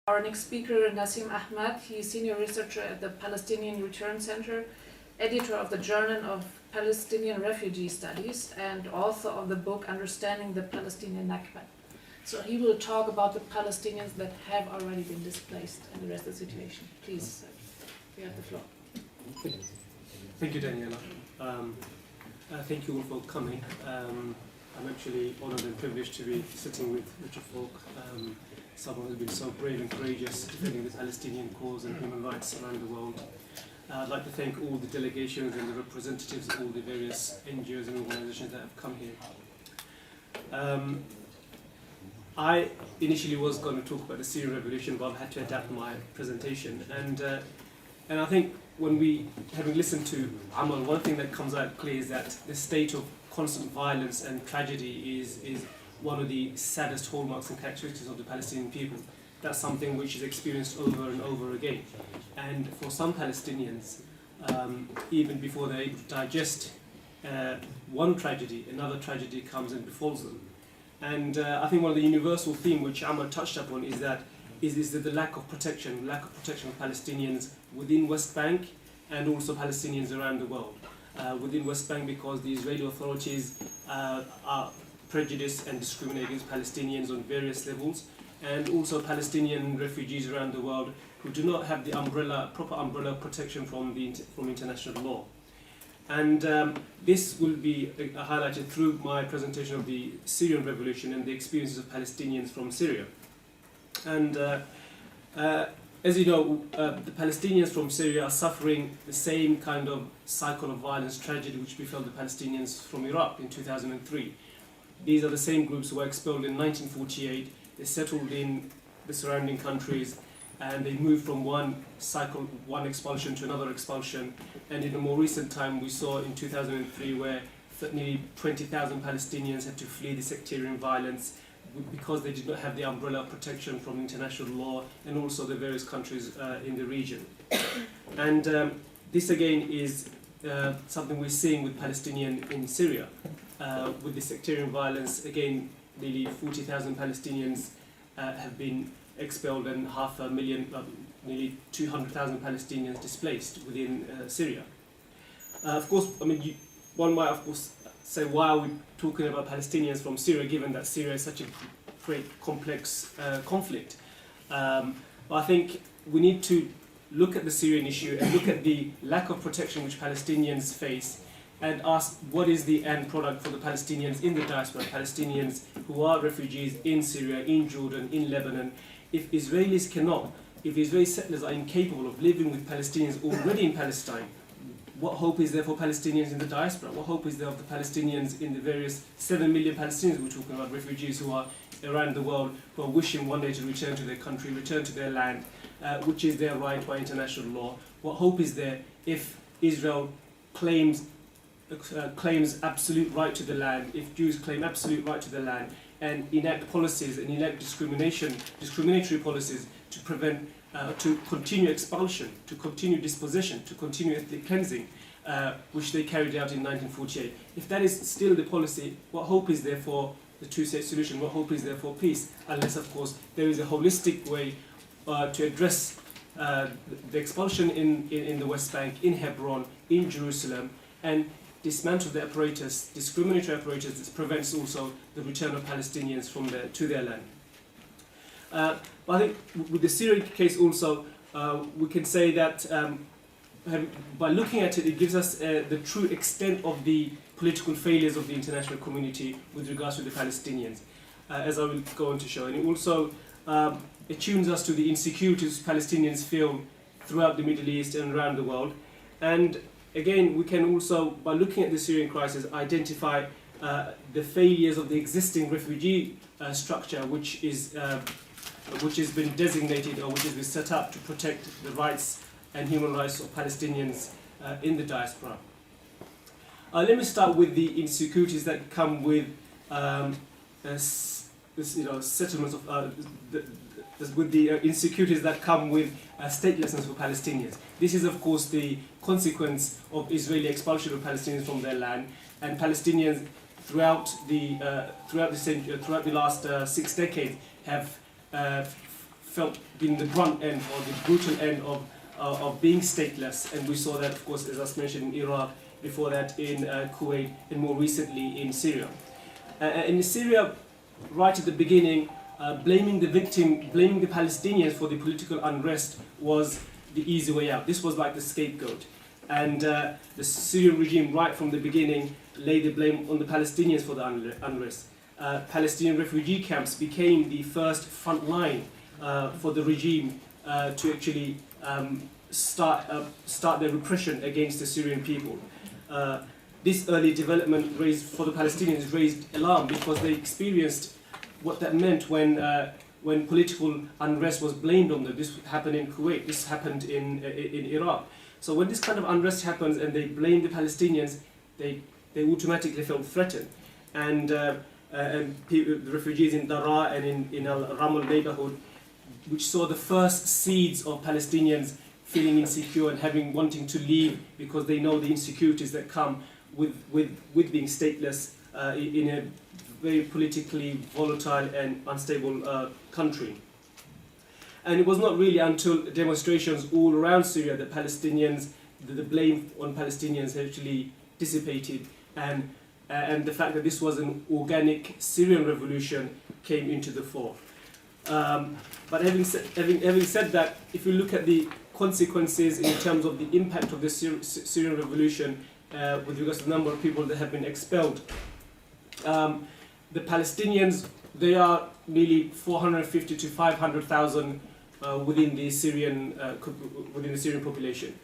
Our next speaker, Nasim Ahmed. He is senior researcher at the Palestinian Return Center, editor of the Journal of Palestinian Refugee Studies, and author of the book Understanding the Palestinian Nakba. So he will talk about the Palestinians that have already been displaced and the rest of the situation. Please, you have the floor. Thank you, Daniela. Thank you all for coming. I'm actually honored and privileged to be sitting with Richard Falk, someone who's been so brave and courageous defending the Palestinian cause and human rights around the world. I'd like to thank all the delegations and the representatives of all the various NGOs and organizations that have come here. I initially was going to talk about the Syrian revolution, but I've had to adapt my presentation. And I think when having listened to Amal, one thing that comes out clear is that the state of constant violence and tragedy is one of the saddest hallmarks and characteristics of the Palestinian people. That's something which is experienced over and over again. And for some Palestinians, even before they're able to digest one tragedy, another tragedy comes and befalls them. And I think one of the universal themes which Amal touched upon is that the lack of protection of Palestinians within West Bank and also Palestinians around the world. Within West Bank, because the Israeli authorities are prejudiced and discriminate against Palestinians on various levels, and also Palestinian refugees around the world who do not have the proper umbrella protection from international law. And this will be highlighted through my presentation of the Syrian revolution and the experiences of Palestinians from Syria. And as you know, the Palestinians from Syria are suffering the same kind of cycle of violence, tragedy which befell the Palestinians from Iraq in 2003. These are the same groups who were expelled in 1948. They settled in the surrounding countries, and they moved from one expulsion to another expulsion. And in a more recent time, we saw in 2003 where nearly 20,000 Palestinians had to flee the sectarian violence because they did not have the umbrella of protection from international law and also the various countries in the region. And this again is something we're seeing with Palestinians in Syria. With the sectarian violence, again, nearly 40,000 Palestinians have been expelled and 500,000, nearly 200,000 Palestinians displaced within Syria. Of course, I mean, one might of course say, why are we talking about Palestinians from Syria, given that Syria is such a great complex conflict? But I think we need to look at the Syrian issue and look at the lack of protection which Palestinians face and ask what is the end product for the Palestinians in the diaspora, Palestinians who are refugees in Syria, in Jordan, in Lebanon. If Israeli settlers are incapable of living with Palestinians already in Palestine, what hope is there for Palestinians in the diaspora? What hope is there of the Palestinians in the various 7 million Palestinians we're talking about, refugees who are around the world, who are wishing one day to return to their country, return to their land, which is their right by international law? What hope is there if Israel claims absolute right to the land, if Jews claim absolute right to the land, and enact policies and enact discriminatory policies to prevent, to continue expulsion, to continue dispossession, to continue ethnic cleansing, which they carried out in 1948. If that is still the policy, what hope is there for the two-state solution? What hope is there for peace? Unless, of course, there is a holistic way to address the expulsion in the West Bank, in Hebron, in Jerusalem, and dismantle the apparatus, discriminatory apparatus that prevents also the return of Palestinians to their land. But I think with the Syrian case also, we can say that by looking at it, it gives us the true extent of the political failures of the international community with regards to the Palestinians, as I will go on to show. And it also attunes us to the insecurities Palestinians feel throughout the Middle East and around the world. And again, we can also, by looking at the Syrian crisis, identify the failures of the existing refugee structure, which has been designated or which has been set up to protect the rights and human rights of Palestinians in the diaspora. Let me start with the insecurities that come with settlements of with the insecurities that come with statelessness for Palestinians. This is, of course, the consequence of Israeli expulsion of Palestinians from their land, and Palestinians throughout the last 6 decades have felt being the brunt end or the brutal end of being stateless, and we saw that, of course, as I mentioned, in Iraq, before that in Kuwait, and more recently in Syria. In Syria, right at the beginning, blaming the victim, blaming the Palestinians for the political unrest was the easy way out. This was like the scapegoat. And the Syrian regime, right from the beginning, laid the blame on the Palestinians for the unrest. Palestinian refugee camps became the first front line for the regime to actually start their repression against the Syrian people. This early development for the Palestinians raised alarm, because they experienced what that meant when political unrest was blamed on them. This happened in Kuwait, this happened in Iraq. So when this kind of unrest happens and they blame the Palestinians, they automatically felt threatened. And the refugees in Daraa and in Al-Ramal neighborhood, which saw the first seeds of Palestinians feeling insecure and wanting to leave because they know the insecurities that come with being stateless in a very politically volatile and unstable country. And it was not really until demonstrations all around Syria that the blame on Palestinians actually dissipated, and the fact that this was an organic Syrian revolution came into the fore. But having said that, if you look at the consequences in terms of the impact of the Syrian revolution with regards to the number of people that have been expelled, the Palestinians, they are nearly 450 to 500,000 within the Syrian population.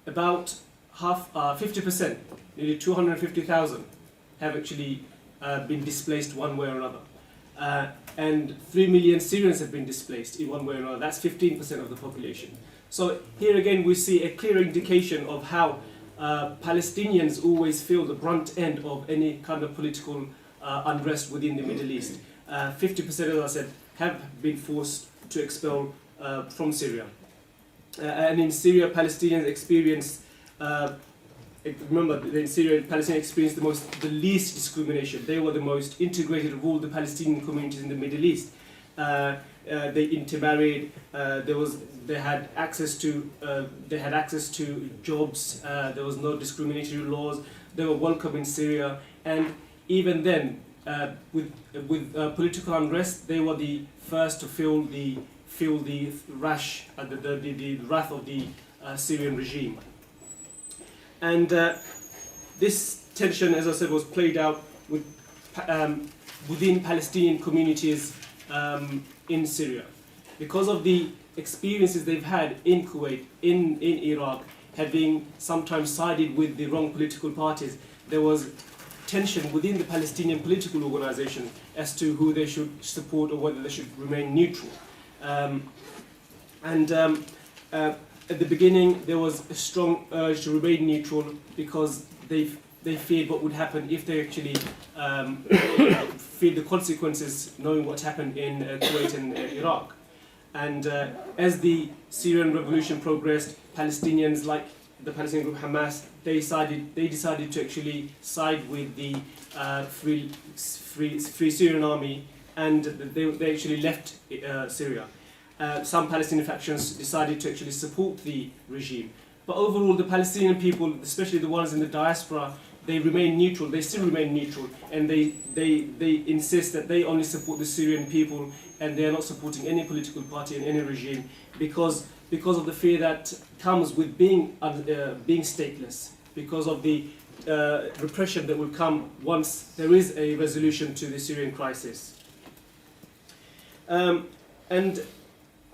About 50%, nearly 250,000, have actually been displaced one way or another. And 3 million Syrians have been displaced in one way or another. That's 15% of the population. So here again we see a clear indication of how Palestinians always feel the brunt end of any kind of political unrest within the Middle East. 50%, as I said, have been forced to expel from Syria. And in Syria, Palestinians experience, remember, in Syria, Palestinians experienced the least discrimination. They were the most integrated of all the Palestinian communities in the Middle East. They intermarried. They had access to jobs. There was no discriminatory laws. They were welcome in Syria, and even then, with political unrest, they were the first to feel the rash, the wrath of the Syrian regime. And this tension, as I said, was played out within Palestinian communities in Syria. Because of the experiences they've had in Kuwait, in Iraq, having sometimes sided with the wrong political parties, there was tension within the Palestinian political organization as to who they should support or whether they should remain neutral. At the beginning, there was a strong urge to remain neutral because they feared what would happen if they actually feared the consequences, knowing what happened in Kuwait and Iraq. And as the Syrian revolution progressed, Palestinians, like the Palestinian group Hamas, they decided to actually side with the Free Syrian Army, and they actually left Syria. Some Palestinian factions decided to actually support the regime. But overall, the Palestinian people, especially the ones in the diaspora, they remain neutral. They still remain neutral, and they insist that they only support the Syrian people, and they are not supporting any political party and any regime because of the fear that comes with being stateless, because of the repression that will come once there is a resolution to the Syrian crisis. And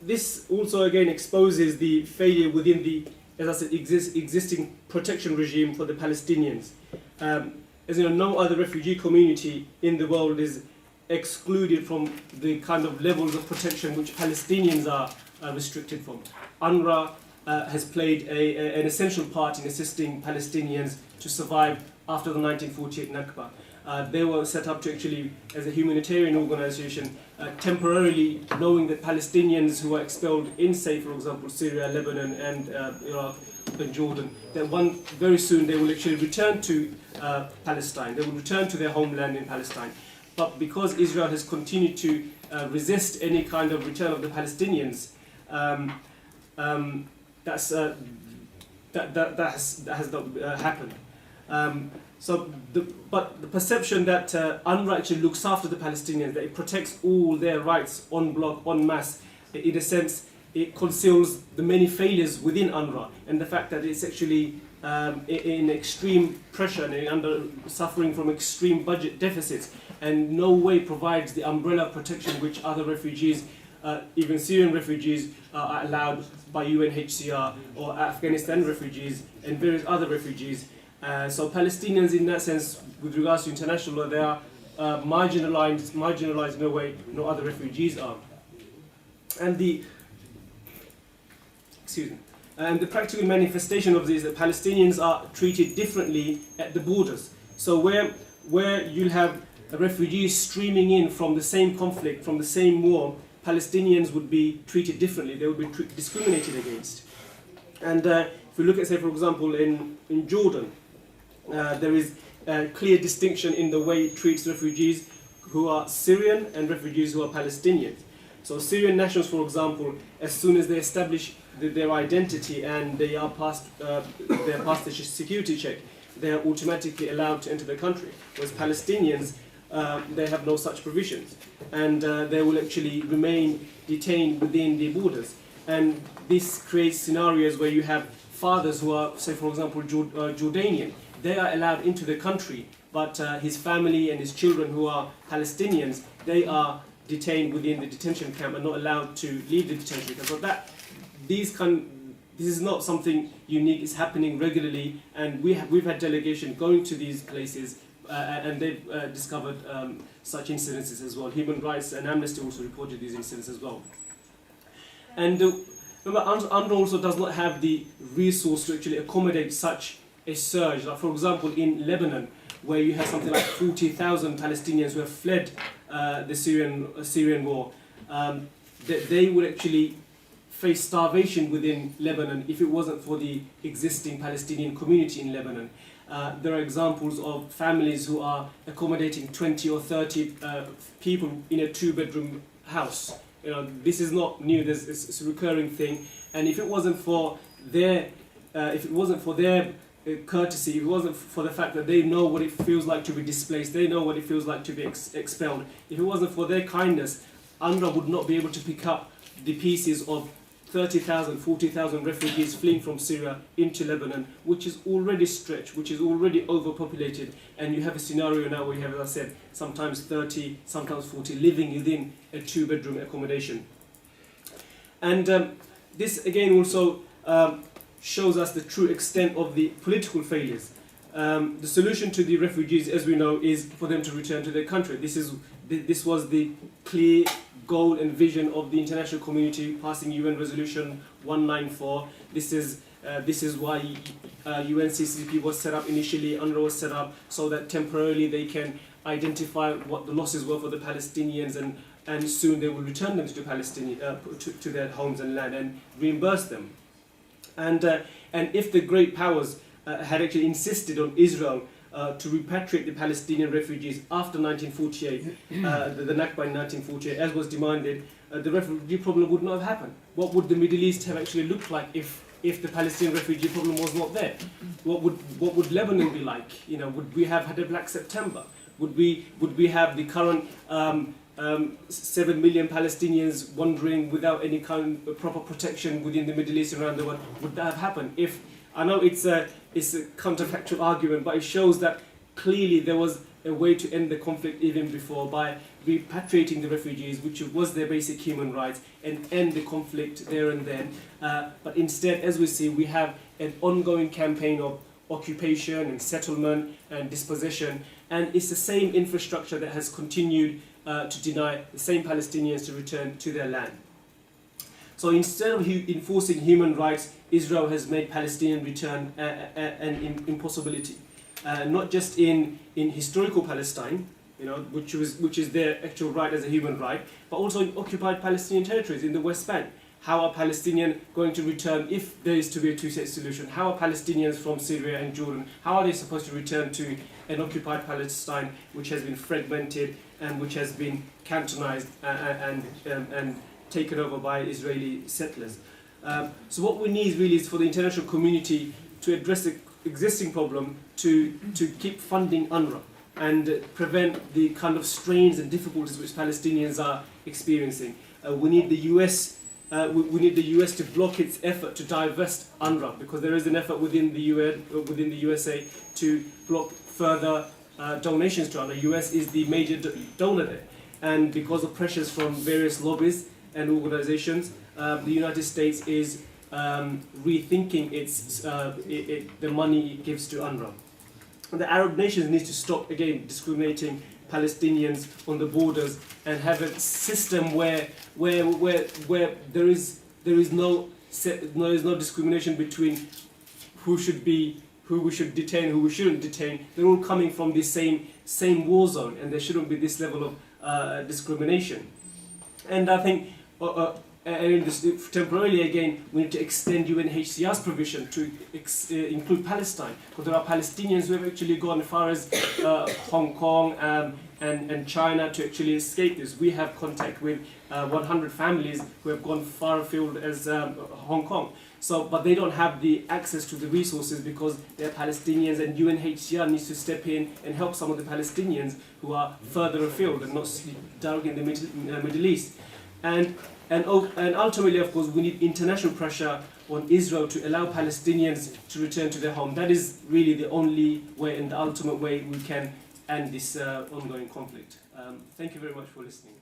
this also again exposes the failure within the, as I said, existing protection regime for the Palestinians. As you know, no other refugee community in the world is excluded from the kind of levels of protection which Palestinians are restricted from. UNRWA has played an essential part in assisting Palestinians to survive after the 1948 Nakba. They were set up to actually, as a humanitarian organization, temporarily knowing that Palestinians who were expelled in, say, for example, Syria, Lebanon, and Iraq, and Jordan, that very soon they will actually return to Palestine. They will return to their homeland in Palestine. But because Israel has continued to resist any kind of return of the Palestinians, that has not happened. But the perception that UNRWA actually looks after the Palestinians, that it protects all their rights en bloc, en masse, in a sense, it conceals the many failures within UNRWA, and the fact that it's actually in extreme pressure and suffering from extreme budget deficits, and no way provides the umbrella of protection which other refugees, even Syrian refugees, are allowed by UNHCR, or Afghanistan refugees and various other refugees. So Palestinians, in that sense, with regards to international law, they are marginalized in a way no other refugees are. And the practical manifestation of this is that Palestinians are treated differently at the borders. So where you'll have refugees streaming in from the same conflict, from the same war, Palestinians would be treated differently. They would be discriminated against. And if we look at, say, for example, in Jordan, there is a clear distinction in the way it treats refugees who are Syrian and refugees who are Palestinians. So Syrian nationals, for example, as soon as they establish their identity and they are passed the security check, they are automatically allowed to enter the country. Whereas Palestinians, they have no such provisions, and they will actually remain detained within the borders. And this creates scenarios where you have fathers who are, say, for example, Jordanian. They are allowed into the country, but his family and his children who are Palestinians, they are detained within the detention camp and not allowed to leave the detention camp. So this is not something unique. It's happening regularly, and we've had delegation going to these places, and they've discovered such incidences as well. Human Rights and Amnesty also reported these incidents as well. And remember, UNRWA also does not have the resource to actually accommodate such a surge. Like, for example, in Lebanon, where you have something like 40,000 Palestinians who have fled the Syrian war, they would actually face starvation within Lebanon if it wasn't for the existing Palestinian community in Lebanon. There are examples of families who are accommodating 20 or 30 people in a 2-bedroom house. You know, this is not new. It's a recurring thing. And if it wasn't for their courtesy, if it wasn't for the fact that they know what it feels like to be displaced, they know what it feels like to be expelled, if it wasn't for their kindness, UNRWA would not be able to pick up the pieces of 30,000, 40,000 refugees fleeing from Syria into Lebanon, which is already stretched, which is already overpopulated, and you have a scenario now where you have, as I said, sometimes 30, sometimes 40 living within a 2-bedroom accommodation. And this again also shows us the true extent of the political failures. The solution to the refugees, as we know, is for them to return to their country. This was the clear goal and vision of the international community passing UN Resolution 194. This is why UNCCP was set up initially, UNRWA was set up, so that temporarily they can identify what the losses were for the Palestinians, and soon they will return them to the to their homes and land and reimburse them. And if the great powers had actually insisted on Israel to repatriate the Palestinian refugees after 1948, the Nakba in 1948, as was demanded, the refugee problem would not have happened. What would the Middle East have actually looked like if the Palestinian refugee problem was not there? What would Lebanon be like? You know, would we have had a Black September? Would we have the current 7 million Palestinians wandering without any kind of proper protection within the Middle East and around the world? Would that have happened? If I know it's a counterfactual argument, but it shows that clearly there was a way to end the conflict even before, by repatriating the refugees, which was their basic human rights, and end the conflict there and then. But instead, as we see, we have an ongoing campaign of occupation and settlement and dispossession, and it's the same infrastructure that has continued to deny the same Palestinians to return to their land. So instead of enforcing human rights, Israel has made Palestinian return an impossibility. Not just in historical Palestine, you know, which is their actual right as a human right, but also in occupied Palestinian territories in the West Bank. How are Palestinians going to return if there is to be a two-state solution? How are Palestinians from Syria and Jordan, how are they supposed to return to an occupied Palestine which has been fragmented and which has been cantonized and taken over by Israeli settlers. So what we need really is for the international community to address the existing problem, to keep funding UNRWA and prevent the kind of strains and difficulties which Palestinians are experiencing. We need the US. We need the US to block its effort to divest UNRWA, because there is an effort within the USA to block further donations to UNRWA. US is the major donor there, and because of pressures from various lobbies and organizations, the United States is rethinking the money it gives to UNRWA. And the Arab nations need to stop, again, discriminating Palestinians on the borders and have a system where there is no discrimination between who we should detain, who we shouldn't detain. They're all coming from the same war zone, and there shouldn't be this level of discrimination. And I think temporarily again, we need to extend UNHCR's provision to include Palestine, because there are Palestinians who have actually gone as far as Hong Kong and China to actually escape this. We have contact with 100 families who have gone far afield as Hong Kong. But they don't have the access to the resources because they're Palestinians, and UNHCR needs to step in and help some of the Palestinians who are further afield and not directly in the Middle East. And ultimately, of course, we need international pressure on Israel to allow Palestinians to return to their home. That is really the only way and the ultimate way we can end this ongoing conflict. Thank you very much for listening.